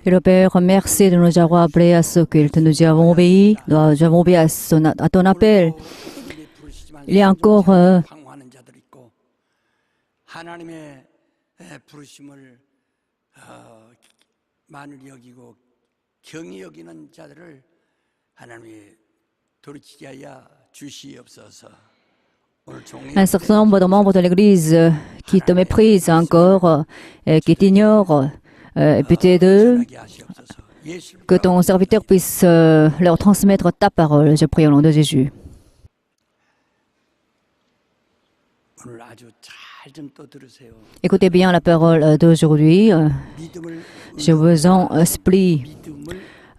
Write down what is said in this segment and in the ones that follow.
Et le Père, merci de nous avoir appelés à ce culte. Nous y avons obéi, nous avons obéi à ton appel. Il y a encore 방황하는 자들 있고 하나님의 부르심을 만을 여기고 경히 여기는 자들을 하나님이 돌이키게 하여 주시옵소서. un certain nombre de membres de l'Église qui te méprisent encore, qui t'ignorent. Pitié d'eux, que ton serviteur puisse leur transmettre ta parole. Je prie au nom de Jésus. Écoutez bien la parole d'aujourd'hui. Je vous en supplie.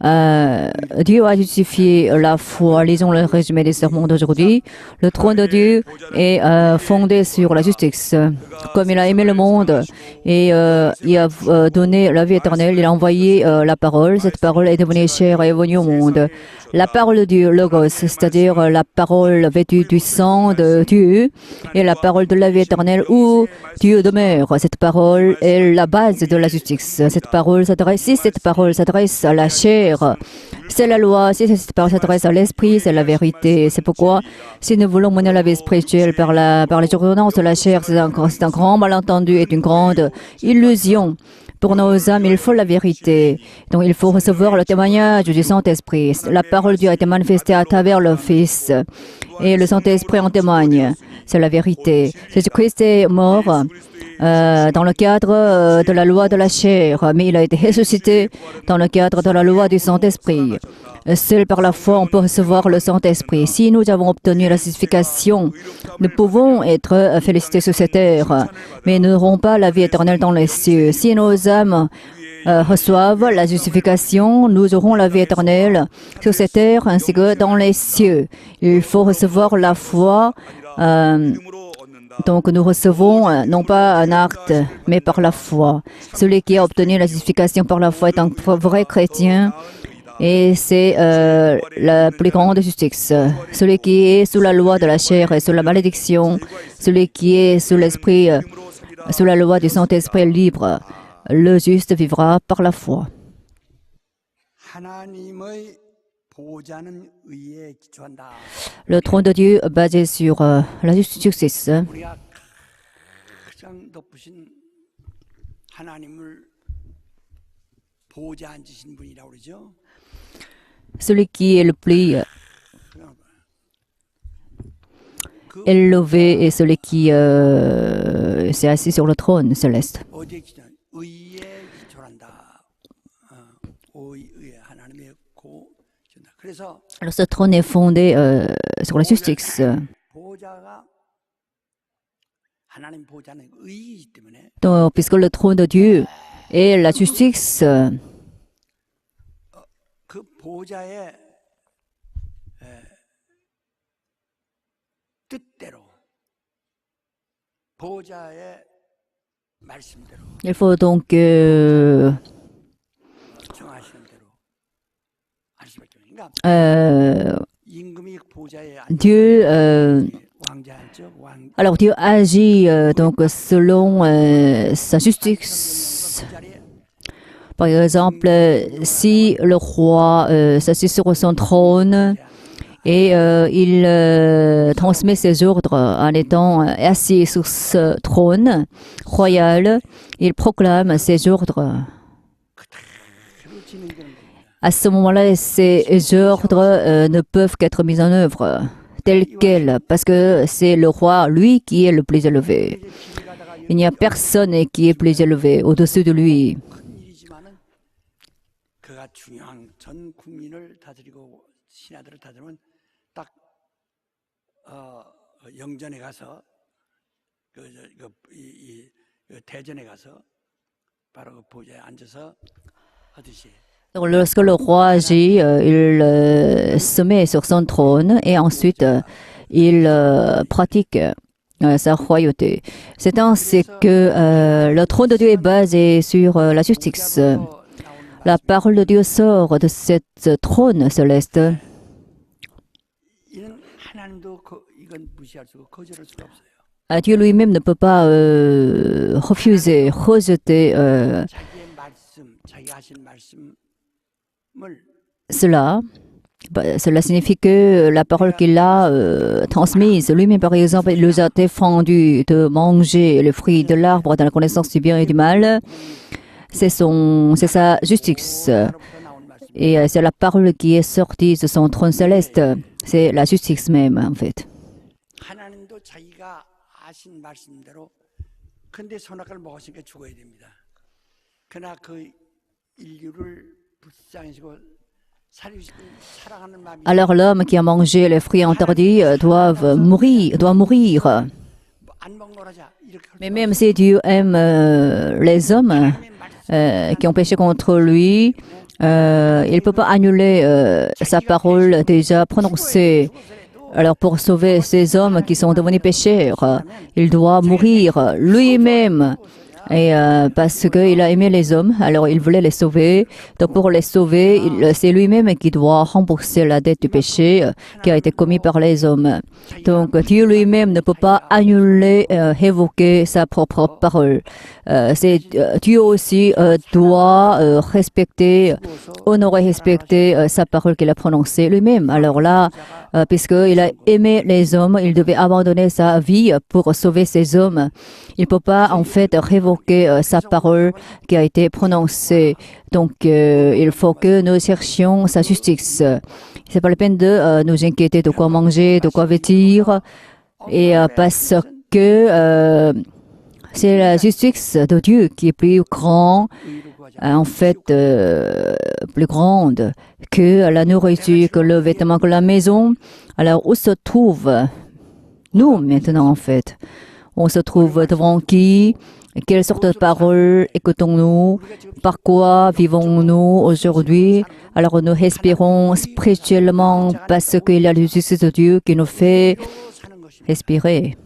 Dieu a justifié la foi. Lisons le résumé des sermons d'aujourd'hui. Le trône de Dieu est fondé sur la justice. Comme il a aimé le monde et il a donné la vie éternelle, il a envoyé la parole. Cette parole est devenue chair et est venue au monde. La parole de Dieu, Logos, c'est-à-dire la parole vêtue du sang de Dieu et la parole de la vie éternelle où Dieu demeure. Cette parole est la base de la justice. Cette parole s'adresse à la chair, c'est la loi. Si cette parole s'adresse à l'esprit, c'est la vérité. C'est pourquoi, si nous voulons mener la vie spirituelle par les ordonnances de la chair, c'est un grand malentendu et une grande illusion. Pour nos âmes, il faut la vérité. Donc, il faut recevoir le témoignage du Saint-Esprit. La parole de Dieu a été manifestée à travers le Fils. Et le Saint-Esprit en témoigne. C'est la vérité. Jésus-Christ est mort dans le cadre de la loi de la chair, mais il a été ressuscité dans le cadre de la loi du Saint-Esprit. Seul par la foi, on peut recevoir le Saint-Esprit. Si nous avons obtenu la justification, nous pouvons être félicités sur cette terre, mais nous n'aurons pas la vie éternelle dans les cieux. Si nos âmes reçoivent la justification, nous aurons la vie éternelle sur cette terre ainsi que dans les cieux. Il faut recevoir la foi. Donc nous recevons non pas un acte, mais par la foi. Celui qui a obtenu la justification par la foi est un vrai chrétien. Et c'est la plus grande justice. Celui qui est sous la loi de la chair et sous la malédiction, celui qui est sous l'esprit, sous la loi du Saint-Esprit est libre. Le juste vivra par la foi. Le trône de Dieu basé sur la justice. Celui qui est le plus élevé est celui qui s'est assis sur le trône céleste. Alors, ce trône est fondé sur la justice. Donc, puisque le trône de Dieu est la justice, il faut donc Dieu agit donc selon sa justice. Par exemple, si le roi s'assied sur son trône et il transmet ses ordres en étant assis sur ce trône royal, il proclame ses ordres. À ce moment-là, ces ordres ne peuvent qu'être mis en œuvre tels quels, parce que c'est le roi, lui, qui est le plus élevé. Il n'y a personne qui est plus élevé au-dessus de lui. Donc, lorsque le roi agit, il se met sur son trône et ensuite il pratique sa royauté. C'est ainsi que le trône de Dieu est basé sur la justice. La parole de Dieu sort de ce trône céleste. Dieu lui-même ne peut pas refuser, rejeter 자기가 하신 말씀을 Cela signifie que la parole qu'il a transmise, lui-même par exemple, il nous a défendu de manger le fruit de l'arbre dans la connaissance du bien et du mal. C'est sa justice. Et c'est la parole qui est sortie de son trône céleste. C'est la justice même, en fait. 하나님도 자기가 하신 말씀대로 근데 선악과를 먹었으니까 죽어야 됩니다. 그러나 그 인류를 불쌍히시고 Alors l'homme qui a mangé les fruits interdits doit mourir. Mais même si Dieu aime les hommes qui ont péché contre lui, il ne peut pas annuler sa parole déjà prononcée. Alors pour sauver ces hommes qui sont devenus pécheurs, il doit mourir lui-même. Et parce qu'il a aimé les hommes, alors il voulait les sauver. Donc pour les sauver, c'est lui-même qui doit rembourser la dette du péché qui a été commis par les hommes. Donc Dieu lui-même ne peut pas annuler, révoquer sa propre parole. Dieu aussi doit respecter, honorer, respecter sa parole qu'il a prononcée lui-même. Alors là, puisqu'il a aimé les hommes, il devait abandonner sa vie pour sauver ces hommes. Il ne peut pas en fait révoquer sa parole qui a été prononcée. Donc il faut que nous cherchions sa justice. Ce n'est pas la peine de nous inquiéter de quoi manger, de quoi vêtir. Et parce que c'est la justice de Dieu qui est plus grande, en fait, plus grande que la nourriture, que le vêtement, que la maison. Alors, où se trouve nous maintenant, en fait? On se trouve devant qui? Quelle sorte de paroles écoutons-nous? Par quoi vivons-nous aujourd'hui? Alors, nous respirons spirituellement parce qu'il y a la justice de Dieu qui nous fait respirer.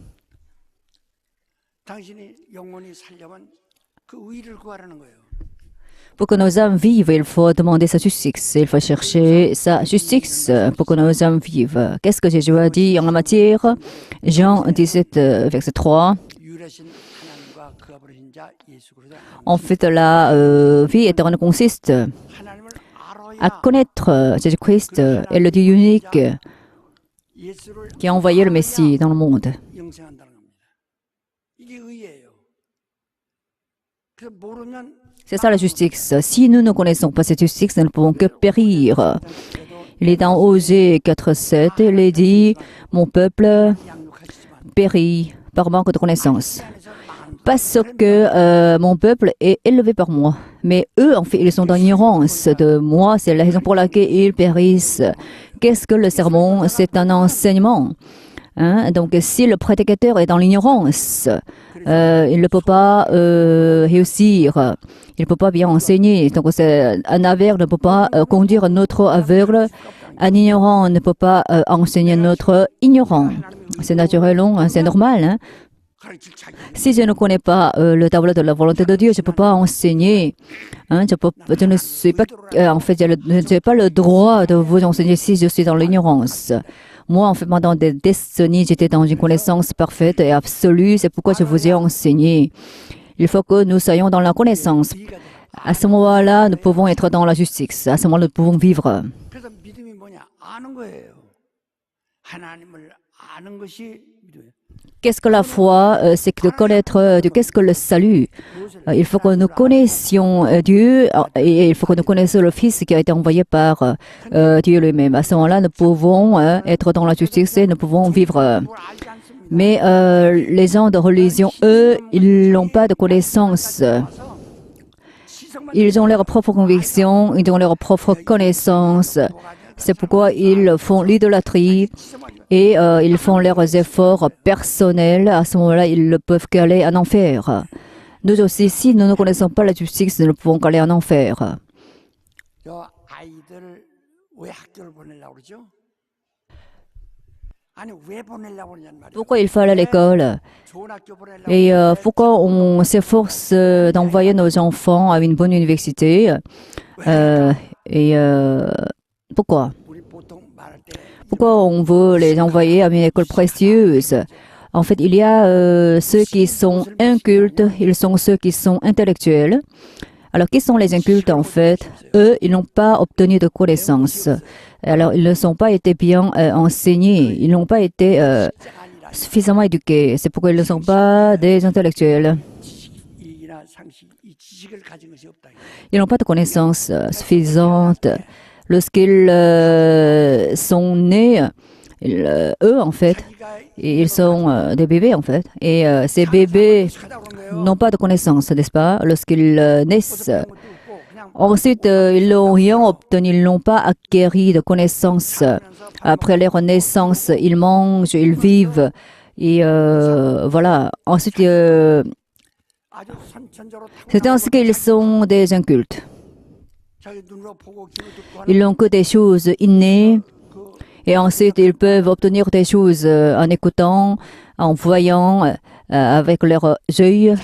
Pour que nos âmes vivent, il faut demander sa justice. Il faut chercher sa justice pour que nos âmes vivent. Qu'est-ce que Jésus a dit en la matière? Jean 17, verset 3. En fait, la vie éternelle consiste à connaître Jésus-Christ et le Dieu unique qui a envoyé le Messie dans le monde. C'est ça la justice. Si nous ne connaissons pas cette justice, nous ne pouvons que périr. Il est dans Osée 4.7, il est dit, mon peuple périt par manque de connaissance. Parce que mon peuple est élevé par moi. Mais eux, en fait, ils sont dans l'ignorance de moi. C'est la raison pour laquelle ils périssent. Qu'est-ce que le sermon? C'est un enseignement. Donc, si le prédicateur est dans l'ignorance, il ne peut pas réussir. Il ne peut pas bien enseigner. Donc, un aveugle ne peut pas conduire notre aveugle. Un ignorant ne peut pas enseigner notre ignorant. C'est naturel, c'est normal. Si je ne connais pas le tableau de la volonté de Dieu, je ne peux pas enseigner. Je ne suis pas, en fait, je n'ai pas le droit de vous enseigner si je suis dans l'ignorance. Moi, en fait, pendant des décennies, j'étais dans une connaissance parfaite et absolue. C'est pourquoi je vous ai enseigné. Il faut que nous soyons dans la connaissance. À ce moment-là, nous pouvons être dans la justice. À ce moment-là, nous pouvons vivre. Qu'est-ce que la foi? C'est de connaître Dieu. Qu'est-ce que le salut? Il faut que nous connaissions Dieu et il faut que nous connaissions le Fils qui a été envoyé par Dieu lui-même. À ce moment-là, nous pouvons être dans la justice et nous pouvons vivre. Mais les gens de religion, eux, ils n'ont pas de connaissances. Ils ont leurs propres convictions, ils ont leurs propres connaissances. C'est pourquoi ils font l'idolâtrie et ils font leurs efforts personnels. À ce moment-là, ils ne peuvent qu'aller en enfer. Nous aussi, si nous ne connaissons pas la justice, nous ne pouvons qu'aller en enfer. Pourquoi il faut aller à l'école? Et pourquoi on s'efforce d'envoyer nos enfants à une bonne université? Pourquoi? Pourquoi on veut les envoyer à une école précieuse? En fait, il y a ceux qui sont incultes, ils sont ceux qui sont intellectuels. Alors, qui sont les incultes en fait? Eux, ils n'ont pas obtenu de connaissances. Alors, ils ne sont pas été bien enseignés. Ils n'ont pas été suffisamment éduqués. C'est pourquoi ils ne sont pas des intellectuels. 지식이나 상식, 이 지식을 가진 것이 없다. Ils n'ont pas de connaissances suffisantes. Lorsqu'ils sont nés, eux, en fait, ils sont des bébés, en fait. Et ces bébés n'ont pas de connaissances, n'est-ce pas? Lorsqu'ils naissent, ensuite, ils n'ont rien obtenu, ils n'ont pas acquis de connaissances. Après leur naissance, ils mangent, ils vivent. Et voilà. Ensuite, 아주 선천적으로 c'est ainsi qu'ils sont des incultes. 자기 눈으로 보고 귀로 듣고 Ils n'ont que des choses innées. Et ensuite, ils peuvent obtenir des choses en écoutant, en voyant, avec leurs yeux,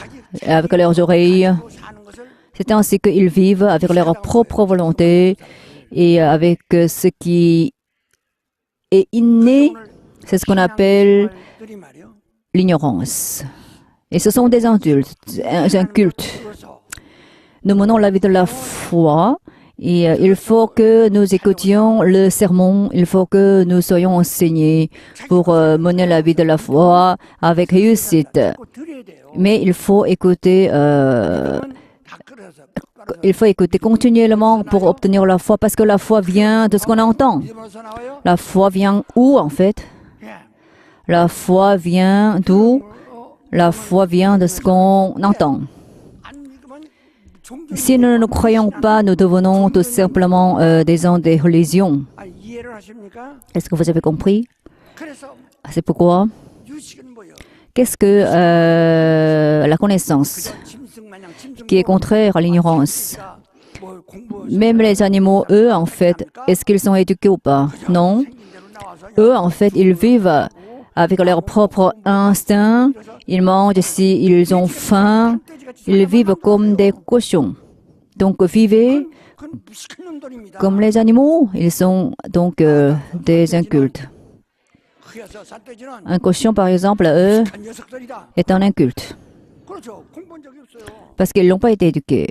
avec leurs oreilles. 하는 것을 C'est ainsi qu'ils vivent avec leur propre volonté et avec ce qui est inné. C'est ce qu'on appelle 들이 말이요. l'ignorance. Et ce sont des incultes. 그래서 Nous menons la vie de la foi et il faut que nous écoutions le sermon, il faut que nous soyons enseignés pour mener la vie de la foi avec réussite. 꼭 들어야 돼요. Mais il faut écouter, 다 끌어서 il faut écouter continuellement pour obtenir la foi parce que la foi vient de ce qu'on entend. 믿음으로서 나와요. La foi vient où en fait? 예. La foi vient d'où? La foi vient de ce qu'on entend. 안 믿으면 종교 Si nous ne croyons pas, nous devenons tout simplement des gens des religions. 이해를 하십니까? Est-ce que vous avez compris? 그래서 C'est pourquoi? 유식은 뭐예요? Qu'est-ce que la connaissance 짐승 마냥 짐승 qui est contraire à l'ignorance? 뭐 공부 Même les animaux, eux, en fait, est-ce qu'ils sont éduqués ou pas? Non. 생긴 대로 나와서 Eux, en fait, ils vivent avec leur propre instinct. Ils mangent s'ils ont faim. Ils vivent comme des cochons. Donc, vivez 그건 무식한 놈들입니다. comme les animaux. Ils sont donc des incultes. 그래서 삿돼지는 Un cochon, par exemple, eux, 한 녀석들이다. est un inculte. 그렇죠. 공부한 적이 없어요. Parce qu'ils n'ont pas été éduqués.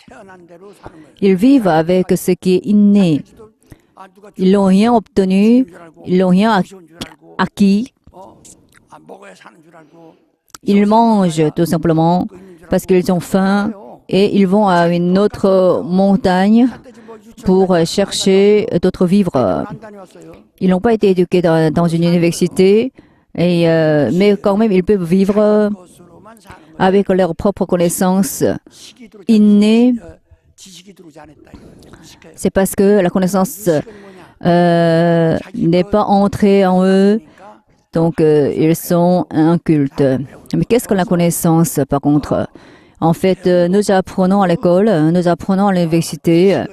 태어난 대로 사는 거예요. Ils vivent avec ce qui est inné. 누가 Ils n'ont rien obtenu. 줄 알고 Ils n'ont rien 좋은 줄 알고 acquis. 먹어야 사는 줄 알고 Ils mangent tout simplement parce qu'ils ont faim et ils vont à une autre montagne 삿돼지 뭐 유치원 pour chercher d'autres vivres. 안 다녀왔어요. Ils n'ont pas été éduqués dans une université, et, mais quand même ils peuvent vivre 그것으로만 사는 거예요. avec leurs propres connaissances 지식이 들어오지 innées. 지식이 들어오지 않았다. 이거예요. 무식해요. C'est parce que la connaissance 무식은 뭐냐? n'est pas entrée en eux, 그러니까 donc ils sont incultes. Mais qu'est-ce que la connaissance par contre? En fait, nous apprenons à l'école, nous apprenons à l'université,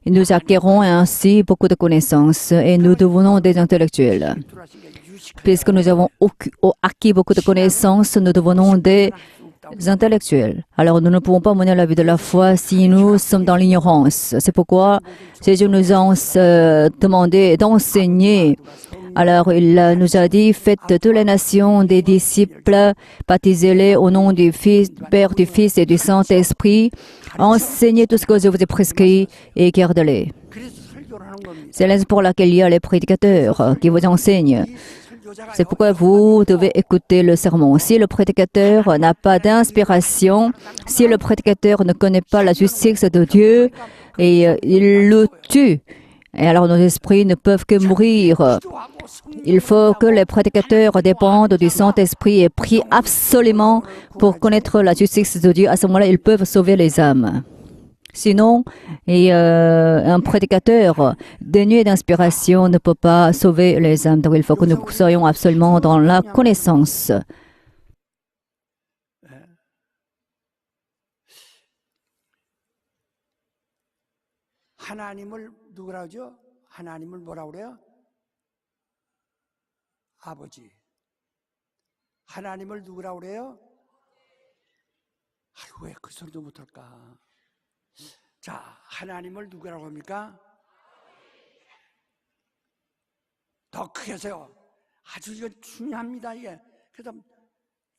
et nous acquérons ainsi beaucoup de connaissances et nous devenons des intellectuels. 들어왔으니까 유식한 Puisque nous avons acquis beaucoup de connaissances, nous devenons des intellectuels. Alors nous ne pouvons pas mener la vie de la foi si nous sommes dans l'ignorance. C'est pourquoi Jésus nous a demandé d'enseigner. Alors il nous a dit, faites de toutes les nations des disciples, baptisez-les au nom du Fils, du Père, du Fils et du Saint-Esprit, enseignez tout ce que je vous ai prescrit et gardez-les. 그래서 설교를 하는 겁니다. C'est la raison pour laquelle il y a les prédicateurs qui vous enseignent. 설교자가 C'est pourquoi vous devez écouter le sermon. Si le prédicateur n'a pas d'inspiration, si le prédicateur ne connaît pas la justice de Dieu et il le tue, et alors nos esprits ne peuvent que mourir. 기도하고 Il faut que les prédicateurs dépendent du Saint-Esprit et prient absolument pour connaître la justice de Dieu. À ce moment-là, ils peuvent sauver les âmes. Sinon, un prédicateur dénué d'inspiration ne peut pas sauver les âmes. Donc il faut que nous soyons absolument dans la connaissance. 하나님을 누구라 하죠? 하나님을 뭐라 그래요? 아버지. 하나님을 누구라 그래요? 아유, 왜 그 소리도 못할까? 자, 하나님을 누구라고 합니까? 더 크게 하세요. 아주 이거 중요합니다, 이게. 그래서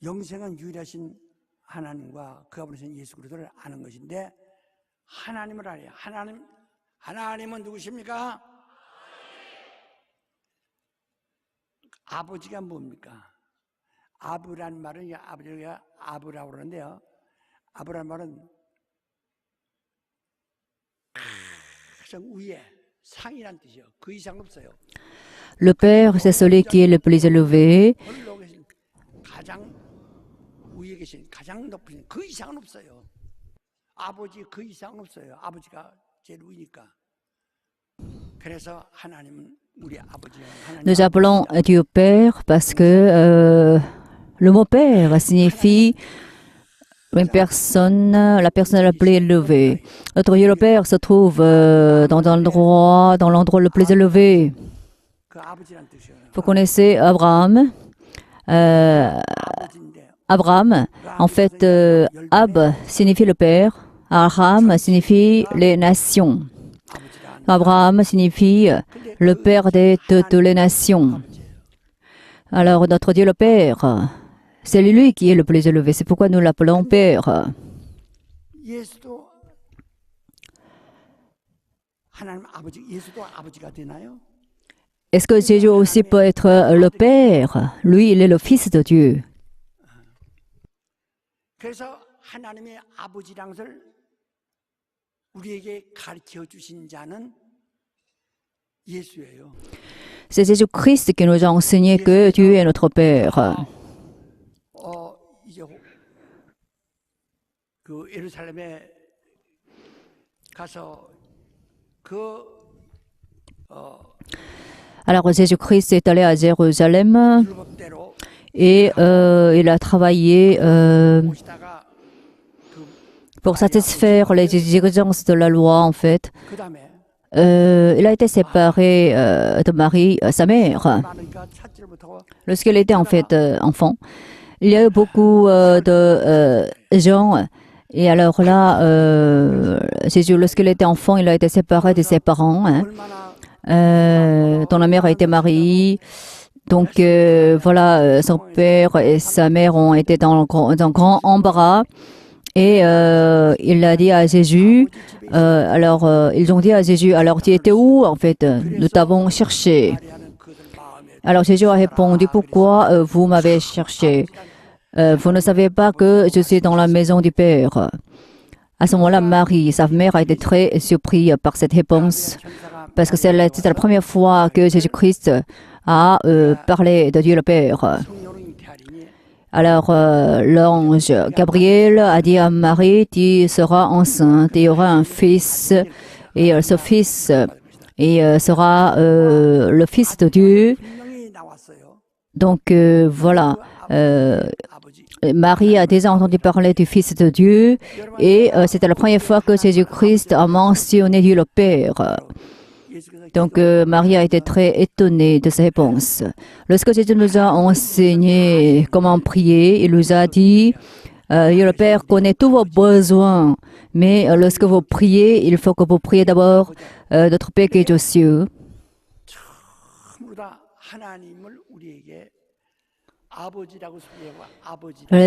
영생은 유일하신 하나님과 그 아버지신 예수 그리스도를 아는 것인데 하나님을 알아요. 하나님은 누구십니까? 아버지가 뭡니까? 아브란 말은 아버지가 아브라고 그러는데요. 아브란 말은 가장 위에 상이란 뜻이요. 그 이상 없어요. Le Père, c'est celui qui est le plus élevé. 홀로 계신 가장 위에 계신 가장 높으신 그 이상은 없어요. 아버지 그 이상 없어요. 아버지가 제일 위니까. 그래서 하나님은 우리 아버지. Nous appelons Dieu Père parce que le mot Père signifie une personne, la personne la plus élevée. Notre Dieu le Père se trouve dans l'endroit le plus élevé. Vous connaissez Abraham. Abraham, en fait, Ab signifie le Père. Aram signifie les nations. Abraham signifie le Père de toutes les nations. Alors, notre Dieu le Père, c'est lui qui est le plus élevé. C'est pourquoi nous l'appelons Père. Est-ce que Jésus aussi peut être le Père? Lui, il est le Fils de Dieu. 그래서 하나님의 아버지란 것을 우리에게 가르쳐 주신 자는 예수예요. C'est Jésus-Christ qui nous a enseigné que Dieu est notre Père. 이제 그 예루살렘에 가서 Alors Jésus-Christ est allé à Jérusalem et il a travaillé pour satisfaire les exigences de la loi en fait. Il a été séparé de Marie, sa mère, lorsqu'il était en fait enfant. Il y a eu beaucoup de gens. Et alors là, Jésus, lorsqu'il était enfant, il a été séparé de ses parents, dont la mère a été Marie. Donc voilà, son père et sa mère ont été dans grand embarras. Et il a dit à Jésus, ils ont dit à Jésus, alors tu étais où en fait? Nous t'avons cherché. Alors Jésus a répondu, pourquoi vous m'avez cherché? Vous ne savez pas que je suis dans la maison du Père. À ce moment-là, Marie, sa mère, a été très surprise par cette réponse, parce que c'était la première fois que Jésus-Christ a parlé de Dieu le Père. Alors, l'ange Gabriel a dit à Marie, tu seras enceinte, il y aura un fils, et ce fils sera le Fils de Dieu. Donc, voilà. Marie a déjà entendu parler du Fils de Dieu et c'était la première fois que Jésus-Christ a mentionné Dieu le Père. Donc Marie a été très étonnée de sa réponse. Lorsque Jésus nous a enseigné comment prier, il nous a dit Dieu le Père connaît tous vos besoins, mais lorsque vous priez, il faut que vous priez d'abord notre Père qui est aux cieux.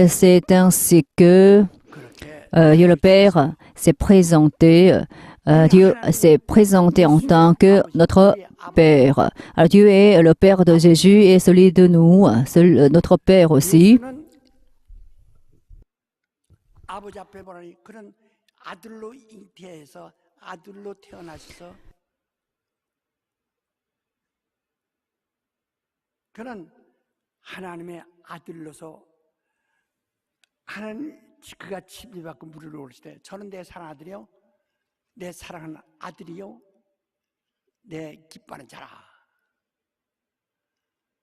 C'est ainsi que Dieu le Père s'est présenté. Dieu s'est présenté en tant que notre Père. Alors Dieu est le Père de Jésus et celui de nous, notre Père aussi. 하나님의 아들로서 하나님 그가 침례받고 물을 올릴 때 저는 내 사랑하는 아들이요 내 사랑하는 아들이요 내 기뻐하는 자라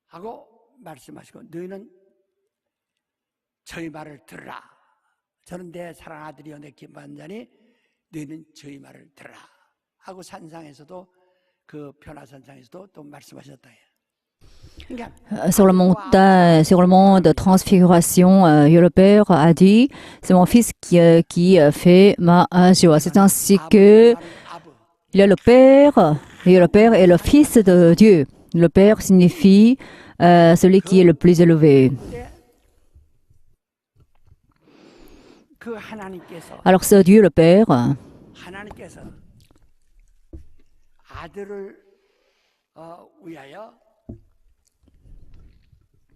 하고 말씀하시고 너희는 저희 말을 들으라 저는 내 사랑하는 아들이요 내 기뻐하는 자니 너희는 저희 말을 들으라 하고 산상에서도 그 변화산상에서도 또 말씀하셨다. Sur le mont de transfiguration, Dieu le Père a dit, c'est mon fils qui fait ma joie. C'est ainsi que il y a le Père, Dieu le Père est le Fils de Dieu. Le Père signifie celui qui est le plus élevé. Alors ce Dieu le Père, 하나님께서 아들을 위하여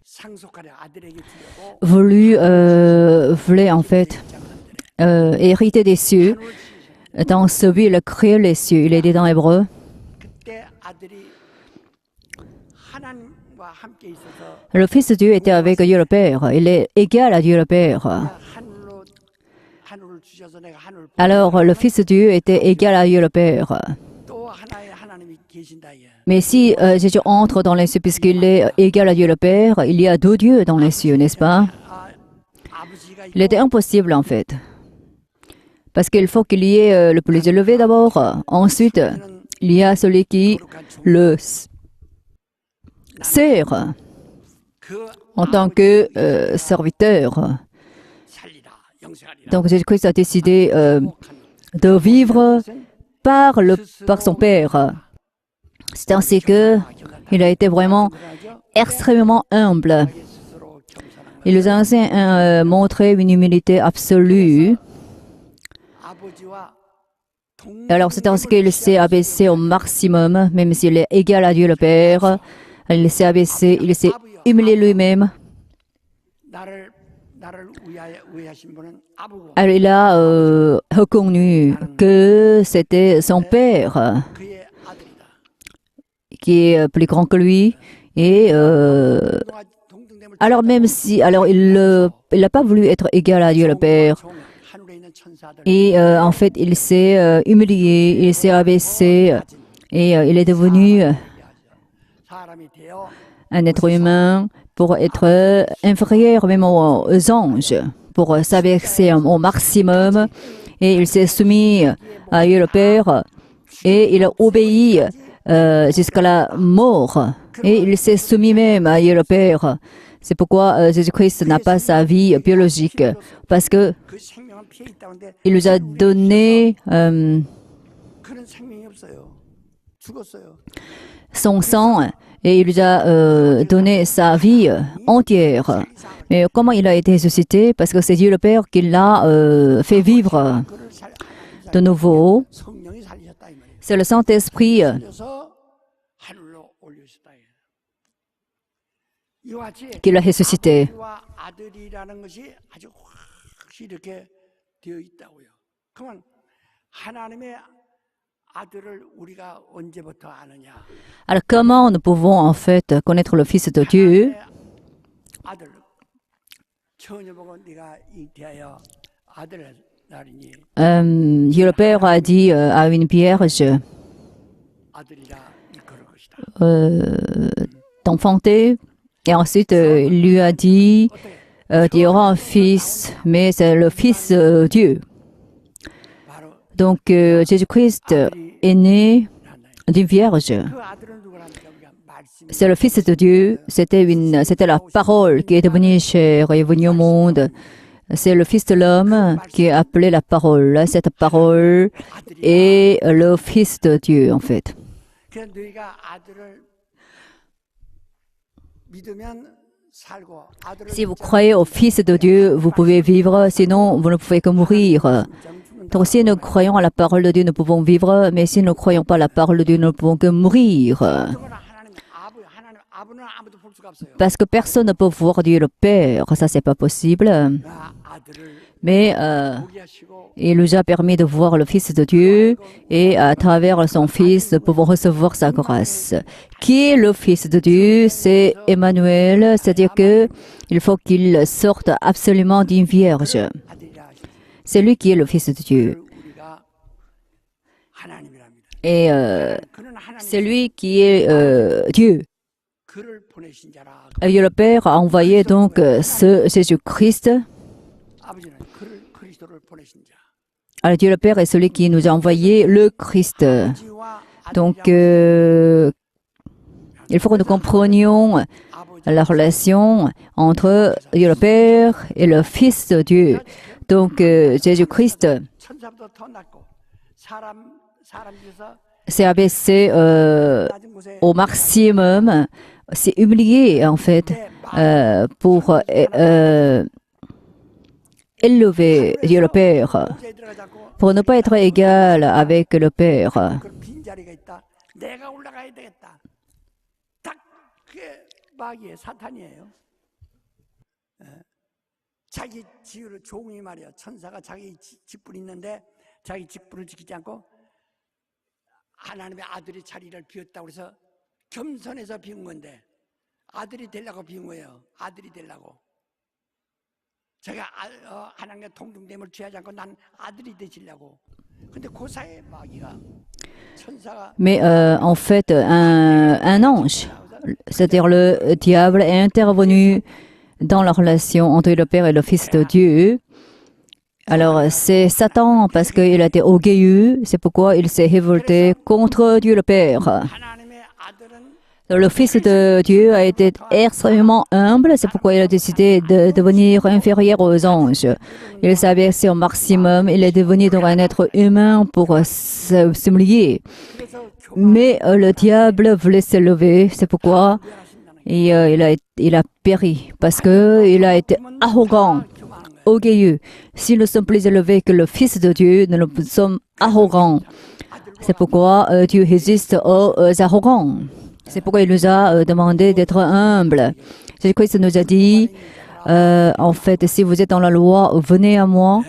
상속하려 아들에게 주려고 voulait en fait hériter des cieux. Dans celui, il a créé les cieux. Il est dit dans Hébreu. 그때 아들이 하나님과 함께 있어서 Le Fils de Dieu était avec Dieu le Père. Il est égal à Dieu le Père. 하늘을 주셔서 내가 하늘을 Alors, le Fils de Dieu était égal à Dieu le Père. 또 하나의 하나님이 계신다 이게. Mais si Jésus entre dans les cieux, puisqu'il est égal à Dieu le Père, il y a deux dieux dans les cieux, n'est-ce pas? 아버지가 Il était impossible en fait. Parce qu'il faut qu'il y ait le plus élevé d'abord. Ensuite, il y a celui qui le sert 그 en tant que serviteur. 살리라 영생하리라. Donc Jésus-Christ a décidé de vivre par son Père. C'est ainsi qu'il a été vraiment extrêmement humble. 스스로 겸손한 Il nous a ainsi montré une humilité absolue. 아버지와 동 Alors c'est ainsi qu'il s'est abaissé au maximum, même s'il est égal à Dieu le Père. Il s'est abaissé, il s'est humilié lui-même. 나를 위하신 분은 아버고 Alors il a reconnu que c'était son Père 그의 아들이다. qui est plus grand que lui. Et 동등됨을 alors même si, alors il n'a pas voulu être égal à Dieu le Père. 하늘에 있는 천사들 Et en fait, il s'est humilié, il s'est abaissé et il est devenu 사람이 되어 un être humain pour être inférieur même aux anges, pour s'abaisser au maximum. Et il s'est soumis à Dieu le Père et il a obéi jusqu'à la mort. Et il s'est soumis même à Dieu le Père. C'est pourquoi Jésus-Christ n'a pas sa vie biologique, parce que 그 생명은 피해 있다는데 il nous a donné 그런 생명이 없어요. 죽었어요. son sang et il nous a donné sa vie entière. Mais comment il a été ressuscité? Parce que c'est Dieu le Père qui l'a fait vivre 그를 de nouveau. 성령이 살리셨다 이 말이에요. C'est le Saint-Esprit 그래서 하늘로 올리셨다. 이와 같이 qui l'a ressuscité. 아버지와 아들이라는 것이 아주 확실히 이렇게 되어 있다고요. 그러면 하나님의 아들을 우리가 언제부터 아느냐? Alors comment nous pouvons en fait connaître le Fils de Dieu? 하나님의 아들 처녀 보고 네가 잉태하여 아들을 낳으니 Dieu le Père a dit à une vierge 아들이라 일컬을 것이다. d'enfanter. Et ensuite, il lui a dit, tu auras un fils, mais c'est le Fils Dieu. 바로 Donc, Jésus-Christ est né d'une vierge. 그 아들은 누구랍니까? 우리가 말씀 C'est le Fils de Dieu. C'était la parole qui est devenue chair et est venue au monde. C'est le Fils de l'homme qui est appelé la parole. Cette parole est le Fils de Dieu, en fait. 그냥 너희가 아들을 믿으면 살고 아들을 Si vous croyez au Fils de Dieu, vous pouvez vivre, sinon vous ne pouvez que mourir. Donc si nous croyons à la parole de Dieu, nous pouvons vivre, mais si nous ne croyons pas à la parole de Dieu, nous ne pouvons que mourir. 하나님 아버는 아무도 볼 수가 없어요. Parce que personne ne peut voir Dieu le Père, ça c'est pas possible. 아들을 Mais 보게 하시고 il nous a permis de voir le Fils de Dieu et à travers son Fils, nous pouvons recevoir sa grâce. Qui est le Fils de Dieu? C'est Emmanuel, c'est-à-dire que il faut qu'il sorte absolument d'une vierge. 아들이라 하시고 C'est lui qui est le Fils de Dieu. 우리가 하나님이랍니다. Et 그는 하나님 c'est lui qui est Dieu. 그를 보내신 자라. Dieu le Père a envoyé donc ce Jésus-Christ. 아버지는 그리스도를 보내신 자. Alors Dieu le Père est celui qui nous a envoyé le Christ. 아버지와 Donc il faut que nous comprenions 아버지 la relation entre Dieu le Père et le Fils de Dieu. Donc Jésus-Christ 천사보다 더 낫고 사람들에서 s'est abaissé 낮은 곳에 au maximum, s'est humilié en fait pour élever Dieu le Père, 자에 들어가지 않고 pour ne pas être égal avec le Père. 그런 빈자리가 있다. 내가 올라가야 되겠다. 딱 그게 마귀의 사탄이에요. 예. 자기 지위를 종이 말이야. 천사가 자기 직분이 있는데 자기 직분을 지키지 않고 하나님의 아들이 자리를 비웠다고 그래서 겸손해서 비운 건데 아들이 되려고 비운 거예요. 아들이 되려고. 제가 하나님의 동등됨을 취하지 않고 난 아들이 되시려고. 근데 그 사이에 마귀가 천사가 Mais en fait, un ange, c'est-à-dire le diable, est intervenu dans la relation entre le Père et le Fils de Dieu. Alors, c'est Satan parce qu'il a été orgueilleux, c'est pourquoi il s'est révolté contre Dieu le Père. 하나님의 아들은 Le Fils de Dieu a été extrêmement humble, c'est pourquoi il a décidé de devenir inférieur aux anges. Il s'abaissait au maximum, il est devenu donc un être humain pour s'humilier. 그래서 Mais le diable voulait s'élever, c'est pourquoi il a péri, parce qu'il a été arrogant, orgueilleux. Si nous sommes plus élevés que le Fils de Dieu, nous sommes arrogants. C'est pourquoi Dieu résiste aux arrogants. C'est pourquoi il nous a demandé d'être humbles. Jésus-Christ nous a dit, en fait, si vous êtes dans la loi, venez à moi.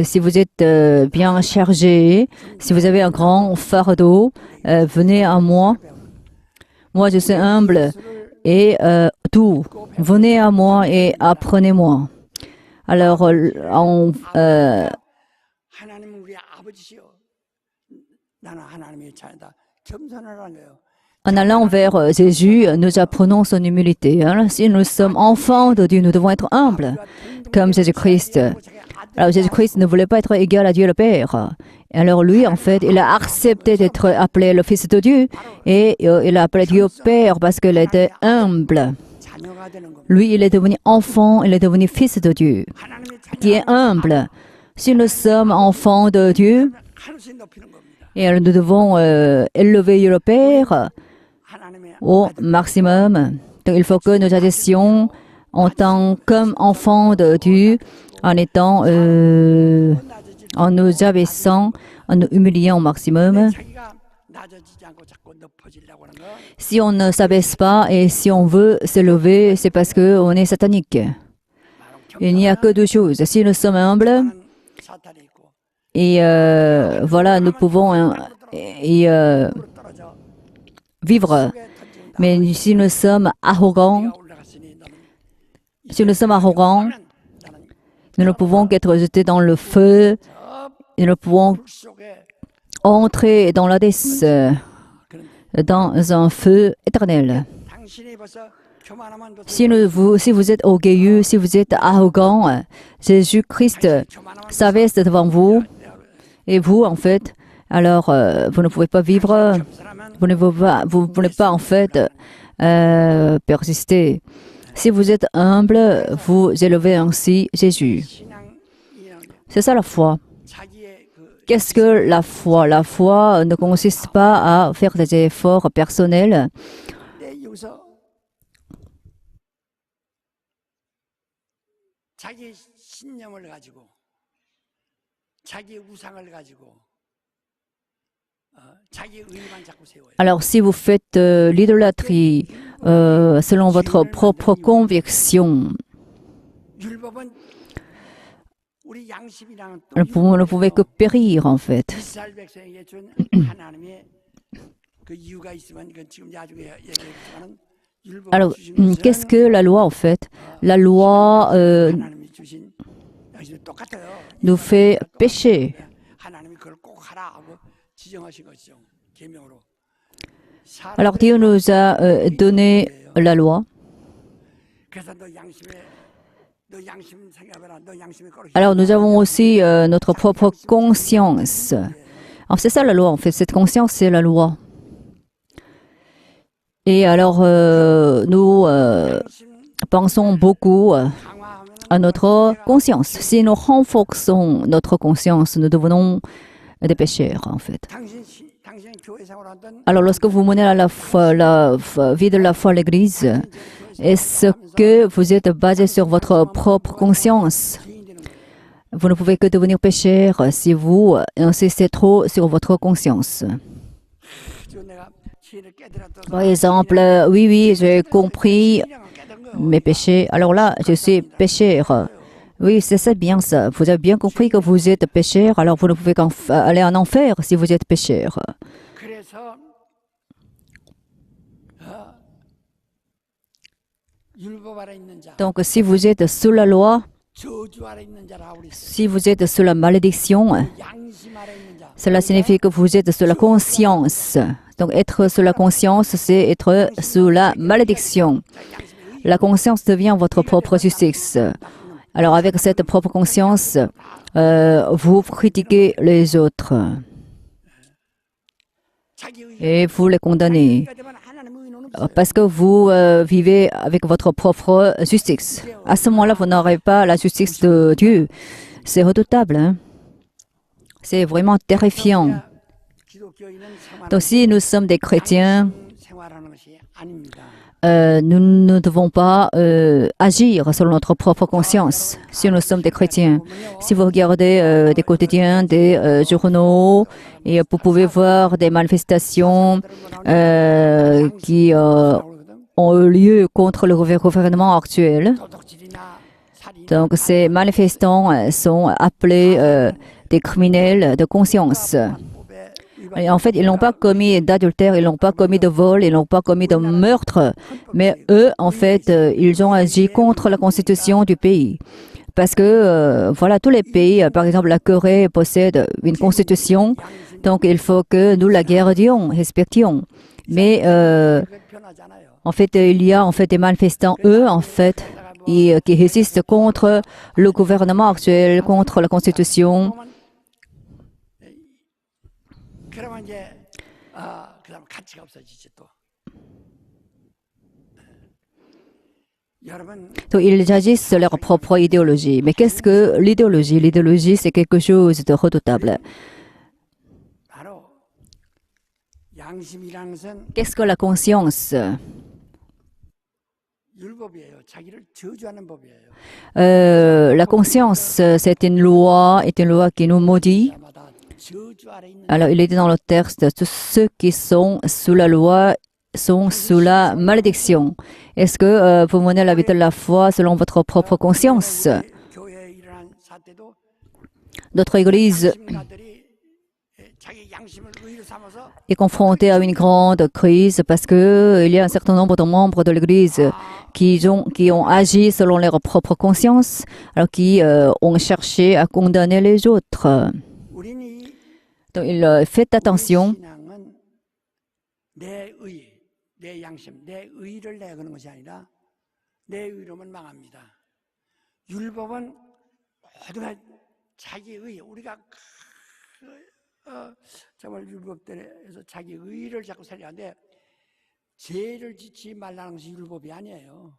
Si vous êtes bien chargé, si vous avez un grand fardeau, venez à moi. Moi, je suis humble et doux. Venez à moi et apprenez-moi. Alors, 하나님은 우리 아버지시여. 나는 하나님의 자녀다. 겸손하라는 거예요. en allant vers Jésus, nous apprenons son humilité. Alors, si nous sommes enfants de Dieu, nous devons être humbles, comme Jésus-Christ. Alors, Jésus-Christ ne voulait pas être égal à Dieu le Père. Alors, lui, en fait, il a accepté d'être appelé le Fils de Dieu et il a appelé Dieu Père parce qu'il était humble. 자녀가 되는 겁니다. Lui, il est devenu enfant, il est devenu Fils de Dieu, 하나님의 qui est humble. Si nous sommes enfants de Dieu, 하늘씩 높이는 겁니다. et nous devons élever Dieu le Père 하나님의 au maximum. Donc, il faut que nous agissions en tant qu'enfants de Dieu, en étant, en nous abaissant, en nous humiliant au maximum. 자기가 낮아지지 않고 자꾸 높아지려고 하는 거. Si on ne s'abaisse pas et si on veut s'élever, c'est parce qu'on est satanique. Il n'y a que deux choses. Si nous sommes humbles, 하나는 사탄이 있고 et voilà, nous pouvons 떨어져 vivre. Mais si nous sommes arrogants, 내가 올라갔으니 너는 si nous sommes arrogants, 나는 nous ne pouvons qu'être jetés dans le feu, et nous pouvons 불 속에 entrer dans l'Hadès, 그런 dans un feu éternel. 당신이 벌써 교만하면 너 Si vous êtes orgueilleux, si vous êtes arrogant, Jésus-Christ s'abaisse devant vous, et vous, en fait, alors vous ne pouvez pas vivre, vous ne pouvez pas, en fait, persister. Si vous êtes humble, vous élevez ainsi Jésus. 신앙이라는 C'est ça la foi. 자기의 그 Qu'est-ce que la foi? La foi ne consiste pas à faire des efforts personnels. 내 여기서 자기 신념을 가지고 자기 우상을 가지고 자기 의만 자꾸 세워요. Alors, si vous faites l'idolâtrie selon votre propre conviction, 율법은 우리 양심이랑 또 vous ne pouvez que périr, en fait. 이스라엘 백성에게 준 하나님의 그 이유가 있으면 그 지금 나중에 얘기했지만은 율법을 Alors, 주신 qu'est-ce que la loi, en fait? La loi 하나님이 주신 양심이 똑같아요. nous fait pécher. 하나님이 그걸 꼭 하라 하고 지정하신 것이죠. 계명으로. Alors, Dieu nous a donné la loi. 그래서 너 양심 생각해라. 너 양심이 거룩히. Alors, nous avons aussi notre propre conscience. Alors, c'est ça la loi, en fait. Cette conscience, c'est la loi. Et alors, nous pensons beaucoup 강화하면 à notre conscience. Si nous renforçons notre conscience, nous devenons des pécheurs, en fait. 당신 교회생활 하던 Alors, lorsque vous menez la vie de la foi à l'Église, est-ce que vous êtes basé sur votre propre conscience? Vous ne pouvez que devenir pécheur si vous insistez trop sur votre conscience. Par exemple, oui, oui, j'ai compris mes péchés. Alors là, je suis pécheur. Oui, c'est ça bien ça. Vous avez bien compris que vous êtes pécheur, alors vous ne pouvez qu'aller en enfer si vous êtes pécheur. Donc, si vous êtes sous la loi, si vous êtes sous la malédiction, cela signifie que vous êtes sous la conscience. Donc, être sous la conscience, c'est être sous la malédiction. La conscience devient votre propre justice. Alors, avec cette propre conscience, vous critiquez les autres et vous les condamnez parce que vous vivez avec votre propre justice. À ce moment-là, vous n'aurez pas la justice de Dieu. C'est redoutable. Hein? C'est vraiment terrifiant. Donc, si nous sommes des chrétiens, nous ne devons pas agir selon notre propre conscience. Si nous sommes des chrétiens, si vous regardez des quotidiens, des journaux, et vous pouvez voir des manifestations qui ont eu lieu contre le gouvernement actuel. Donc, ces manifestants sont appelés des criminels de conscience. Et en fait, ils n'ont pas commis d'adultère, ils n'ont pas commis de vol, ils n'ont pas commis de meurtre, mais eux, en fait, ils ont agi contre la constitution du pays. Parce que, voilà, tous les pays, par exemple, la Corée possède une constitution, donc il faut que nous la gardions, respections. Mais, en fait, il y a en fait des manifestants, eux, en fait, qui résistent contre le gouvernement actuel, contre la constitution. Donc, ils agissent sur leur propre idéologie. Mais qu'est-ce que l'idéologie? L'idéologie, c'est quelque chose de redoutable. Qu'est-ce que la conscience? La conscience, c'est une loi qui nous maudit. Alors, il est dit dans le texte, tous ceux qui sont sous la loi sont sous la malédiction. Est-ce que vous menez la vie de la foi selon votre propre conscience? Notre Église est confrontée à une grande crise parce qu'il y a un certain nombre de membres de l'Église qui ont agi selon leur propre conscience, alors qui ont cherché à condamner les autres. Donc, faites attention. 내 양심, 내 의를 내거는 것이 아니라 내 의로만 망합니다. 율법은 모두가 자기 의, 우리가 정말 율법대로해서 자기 의를 자꾸 살려야 하는데 죄를 짓지 말라는 것이 율법이 아니에요.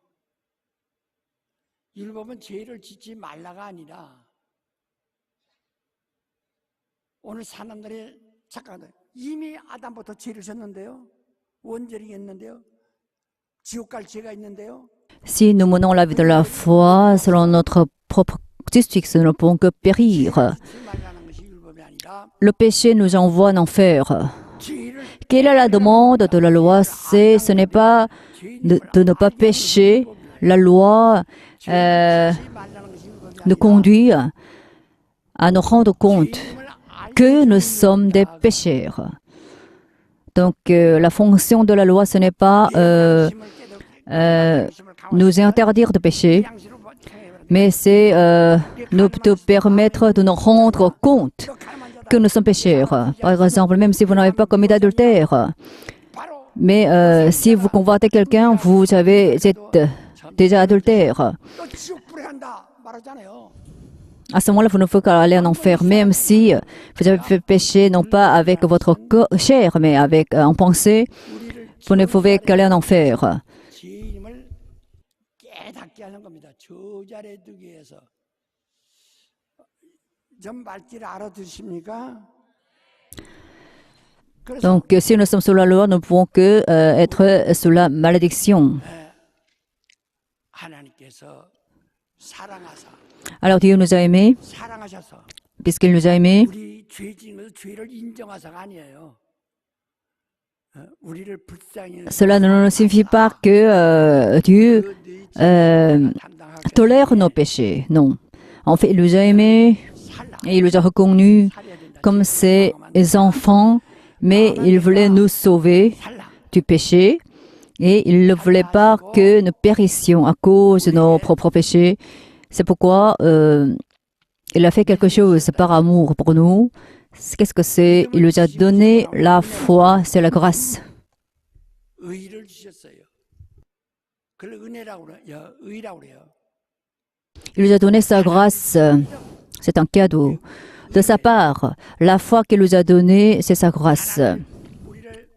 율법은 죄를 짓지 말라가 아니라 오늘 사람들이 착각한다. 이미 아담부터 죄를 졌는데요. Si nous menons la vie de la foi selon notre propre justice, nous ne pouvons que périr. Le péché nous envoie en enfer. Quelle est la demande de la loi? Ce n'est pas de ne pas pécher. La loi nous conduit à nous rendre compte que nous sommes des pécheurs. Donc, la fonction de la loi, ce n'est pas nous interdire de pécher, mais c'est nous permettre de nous rendre compte que nous sommes pécheurs. Par exemple, même si vous n'avez pas commis d'adultère, mais si vous convoitez quelqu'un, vous êtes déjà adultère. À ce moment-là, vous ne pouvez qu'aller en enfer, même si vous avez fait péché, non pas avec votre chair, mais avec en pensée, vous ne pouvez qu'aller en enfer. Donc, si nous sommes sous la loi, nous ne pouvons que être sous la malédiction. Alors Dieu nous a aimés, 사랑하셔서 puisqu'il nous a aimés. 우리 죄 지으면서 죄를 인정하사가 아니에요. 우리를 불쌍히 Cela ne signifie pas que Dieu tolère nos péchés. Non. En fait, il nous a aimés et il nous a reconnus comme ses enfants, mais il voulait nous sauver du péché et il ne voulait pas que nous périssions à cause de nos propres péchés. C'est pourquoi il a fait quelque chose par amour pour nous. Qu'est-ce que c'est? Il nous a donné la foi, c'est la grâce. 의를 주셨어요. 그걸 은혜라고 그래요. 의라고 그래요. Il nous a donné sa grâce. C'est un cadeau de sa part. La foi qu'il nous a donnée, c'est sa grâce. 우리를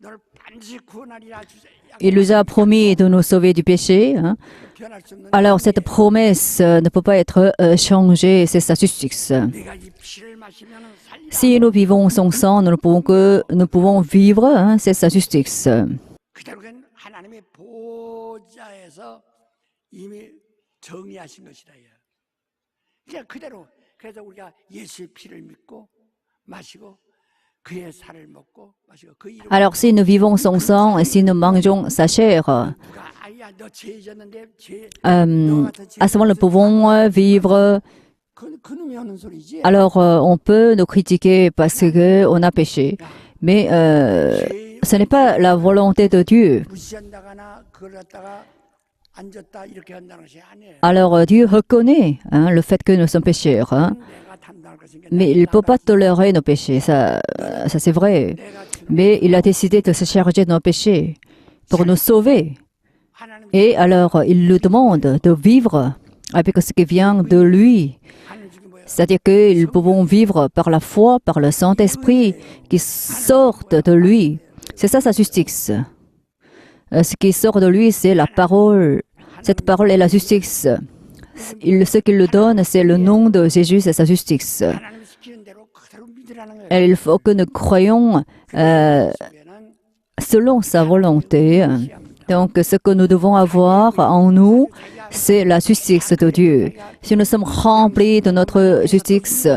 너를 반드시 구원하리라 주세요. Il nous a promis de nous sauver du péché. Hein. 변할 수 없는 Alors cette promesse ne peut pas être changée, c'est sa justice. 내가 이 피를 마시면 살리라. Si nous vivons son sang, nous ne pouvons vivre, hein, c'est sa justice. 그대로 된 하나님의 보좌에서 이미 정의하신 것이다. 그냥 그대로. 그래서 우리가 예수의 피를 믿고 마시고 그의 살을 먹고 마시고 그 이름. Alors si nous vivons son sang et si nous mangeons sa chair, 누가 아야 너 죄졌는데 죄. à ce moment nous pouvons vivre. 그놈이 하는 소리지. Alors on peut nous critiquer parce qu'on a péché, mais ce n'est pas la volonté de Dieu. 무시한다거나 그걸 갖다가 앉았다 이렇게 한다는 것이 아니에요. Alors Dieu reconnaît hein, le fait que nous sommes pécheurs, hein, 내가 담당할 것이니까 mais il ne peut pas tolérer nos péchés, ça c'est vrai. Mais il a décidé de se charger de nos péchés pour nous sauver. 하나님 Et alors il nous demande de vivre avec ce qui vient de lui. 하나님 중에 뭐야? C'est-à-dire que nous pouvons vivre par la foi, par le Saint-Esprit qui sortent de lui. C'est ça sa justice. Ce qui sort de lui, c'est la parole. Cette parole est la justice. Ce qu'il le donne, c'est le nom de Jésus, c'est sa justice. 하나님 시키는 대로 그대로 믿으라는 거예요. Et il faut que nous croyions 속에는 selon sa volonté. Donc, ce que nous devons avoir en nous, c'est la justice de Dieu. Si nous sommes remplis de notre justice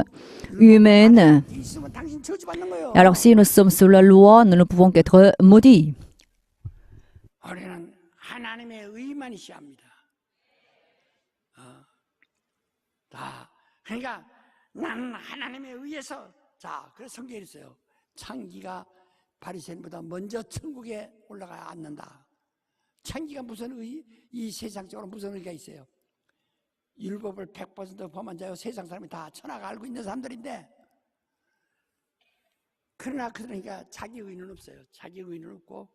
humaine, 있으면 당신 저주받는 거예요. alors si nous sommes sous la loi, nous ne pouvons qu'être maudits. 우리는 하나님의 의만 시합니다. 다 그러니까 나는 하나님의 의에서 자 그래서 성경에 있어요. 창기가 바리새인보다 먼저 천국에 올라가야 앉는다. 창기가 무슨 의? 이 세상적으로 무슨 의가 있어요? 율법을 100% 범한 자요 세상 사람이 다 천하가 알고 있는 사람들인데 그러나 그러니까 자기 의는 없어요. 자기 의는 없고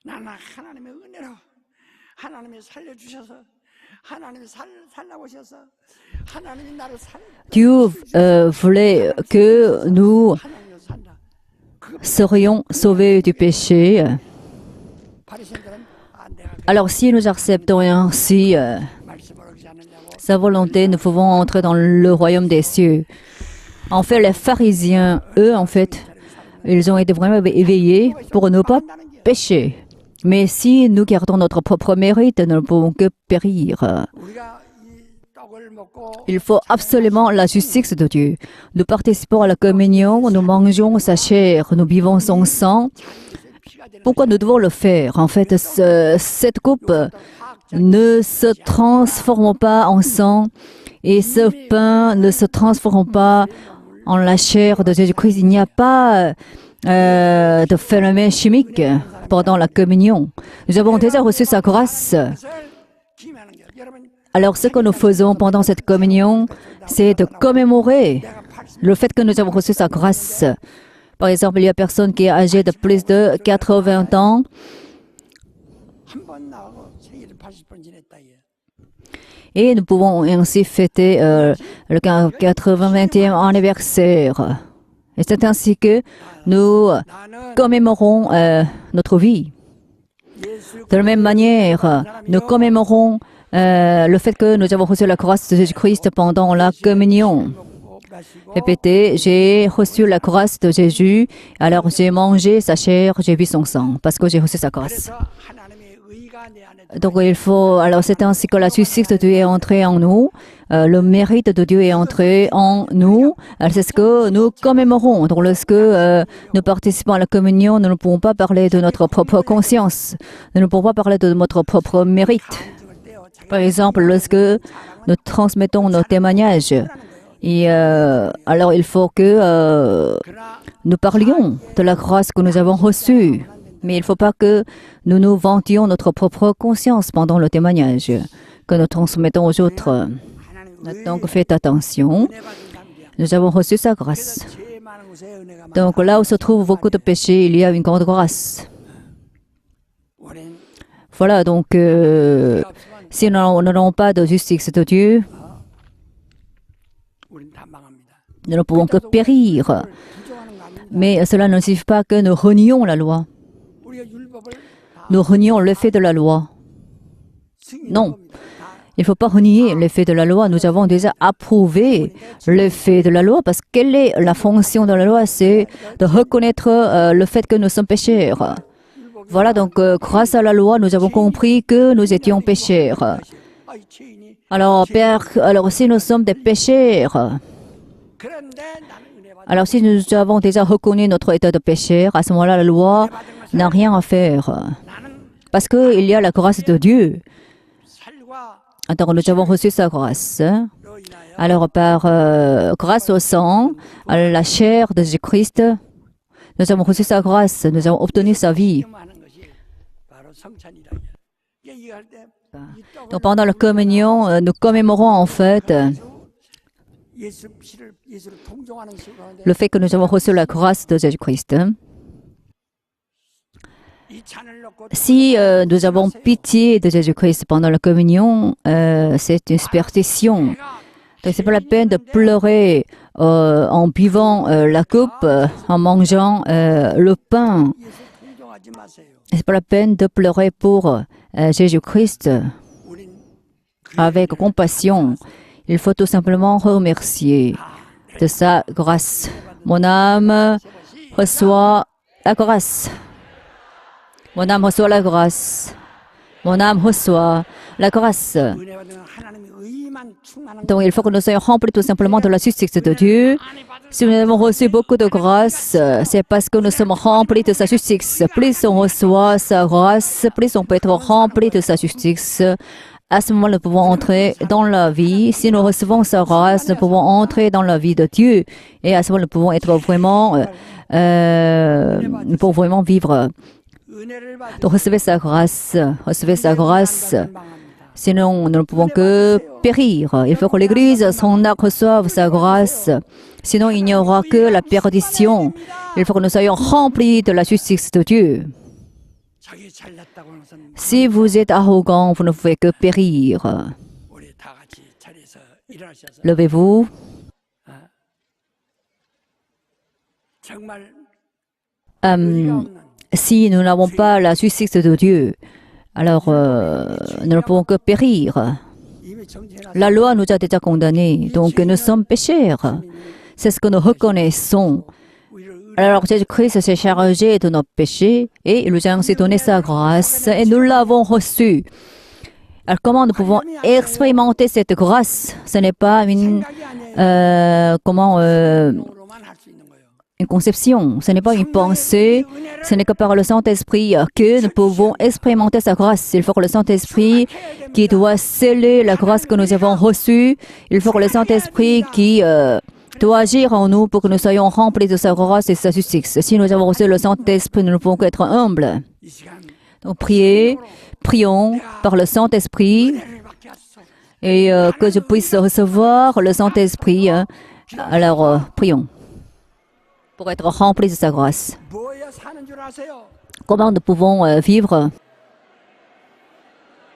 나는 하나님의 은혜로 하나님이 살려주셔서 하나님이 살라고 하셔서 하나님이 나를 Dieu voulait que nous 하나님으로 산다. 그 serions sauvés du péché. 바리새인들은 내가 Alors si nous acceptons ainsi 말씀을 어기지 않느냐고 sa volonté, nous pouvons entrer dans le royaume des cieux. En fait, les pharisiens, eux, en fait, ils ont été vraiment éveillés pour ne pas pécher. Mais si nous gardons notre propre mérite, nous ne pouvons que périr. 우리가 이 떡을 먹고 Il faut absolument la justice de Dieu. Nous participons à la communion, nous mangeons sa chair, nous vivons son sang. 피가 되는 Pourquoi nous devons le faire? En fait, cette coupe ne se transforme pas en sang et ce pain ne se transforme pas en la chair de Jésus-Christ. Il n'y a pas de phénomène chimique pendant la communion. Nous avons déjà reçu sa grâce. 것을 기매하는 거예요. 여러분 Alors ce que nous faisons pendant cette communion, c'est de commémorer 내가 80 le fait que nous avons reçu sa grâce. Par exemple, il y a personne qui est âgé de plus de 80 ans 한번 나가고 생일을 80번 지냈다. 얘. et nous pouvons ainsi fêter le 80e anniversaire. Et c'est ainsi que nous 나는 commémorons notre vie. 예수 De la même manière, nous commémorons le fait que nous avons reçu la grâce de Jésus-Christ pendant la communion. 먹고 마시고 Répétez, j'ai reçu la grâce de Jésus, alors j'ai mangé sa chair, j'ai vu son sang, parce que j'ai reçu sa grâce. 그래서 하나님의 Donc il faut, alors c'est ainsi que la justice de Dieu est entrée en nous, le mérite de Dieu est entré en nous. C'est ce que nous commémorons. Donc lorsque nous participons à la communion, nous ne pouvons pas parler de notre propre conscience. Nous ne pouvons pas parler de notre propre mérite. Par exemple, lorsque nous transmettons nos témoignages, et alors il faut que nous parlions de la grâce que nous avons reçue. Mais il ne faut pas que nous nous vantions notre propre conscience pendant le témoignage que nous transmettons aux autres. Donc faites attention, nous avons reçu sa grâce. Donc là où se trouvent beaucoup de péchés, il y a une grande grâce. Voilà, donc si nous n'avons pas de justice de Dieu, nous ne pouvons que périr. Mais cela ne signifie pas que nous renions la loi. Nous renions l'effet de la loi. Non, il ne faut pas renier l'effet de la loi. Nous avons déjà approuvé l'effet de la loi parce que quelle est la fonction de la loi? C'est de reconnaître le fait que nous sommes pécheurs. Voilà, donc grâce à la loi, nous avons compris que nous étions pécheurs. Alors, Père, alors si nous sommes des pécheurs, alors si nous avons déjà reconnu notre état de pécheur, à ce moment-là, la loi n'a rien à faire. Parce qu'il y a la grâce de Dieu. Alors, nous avons reçu sa grâce. Alors, par grâce au sang, à la chair de Jésus-Christ, nous avons reçu sa grâce, nous avons obtenu sa vie. Donc, pendant la communion, nous commémorons en fait le fait que nous avons reçu la grâce de Jésus-Christ. Si nous avons pitié de Jésus-Christ pendant la communion, c'est une superstition. Donc, ce n'est pas la peine de pleurer en buvant la coupe, en mangeant le pain. Ce n'est pas la peine de pleurer pour Jésus-Christ avec compassion. Il faut tout simplement remercier de sa grâce. Mon âme reçoit la grâce. Mon âme reçoit la grâce. Mon âme reçoit la grâce. Donc, il faut que nous soyons remplis tout simplement de la justice de Dieu. Si nous avons reçu beaucoup de grâce, c'est parce que nous sommes remplis de sa justice. Plus on reçoit sa grâce, plus on peut être rempli de sa justice. À ce moment, nous pouvons entrer dans la vie. Si nous recevons sa grâce, nous pouvons entrer dans la vie de Dieu. Et à ce moment, nous pouvons être vraiment, nous pouvons vraiment vivre. Donc, recevez sa grâce. Recevez sa grâce. Sinon, nous ne pouvons que périr. Il faut que l'Église, son âme, reçoive sa grâce. Sinon, il n'y aura que la perdition. Il faut que nous soyons remplis de la justice de Dieu. Si vous êtes arrogant, vous ne pouvez que périr. Levez-vous. Si nous n'avons pas la justice de Dieu, alors nous ne pouvons que périr. La loi nous a déjà condamnés, donc nous sommes pécheurs. C'est ce que nous reconnaissons. Alors Jésus-Christ s'est chargé de nos péchés et il nous a ainsi donné sa grâce et nous l'avons reçue. Alors comment nous pouvons expérimenter cette grâce? Ce n'est pas une conception, ce n'est pas une pensée, ce n'est que par le Saint-Esprit que nous pouvons expérimenter sa grâce. Il faut que le Saint-Esprit qui doit sceller la grâce que nous avons reçue, il faut que le Saint-Esprit qui doit agir en nous pour que nous soyons remplis de sa grâce et de sa justice. Si nous avons reçu le Saint-Esprit, nous ne pouvons qu'être humbles. Donc prions par le Saint-Esprit et que je puisse recevoir le Saint-Esprit. Alors prions pour être remplis de sa grâce. Comment nous pouvons vivre?